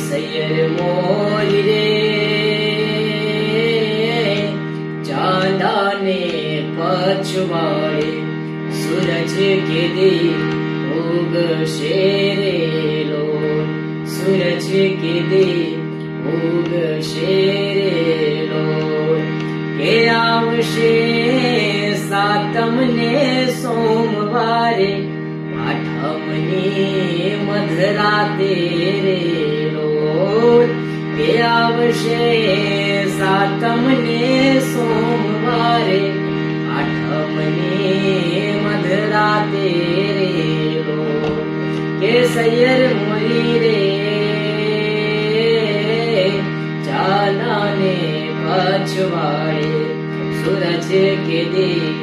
सैयर मोरी रे चांदा ने पछवाड़े सूरज के दी उगशे रे लो सूरज के दी उगशे रे लो के आवशे सातમને સોમવારે આઠમની મધરાતે રે લોલ કે આવશે સાતમને સોમવારે આઠમની મધરાતે રે લોલ કે સૈયર મોરી રે ચાલાને પછવાડે सूरज के दी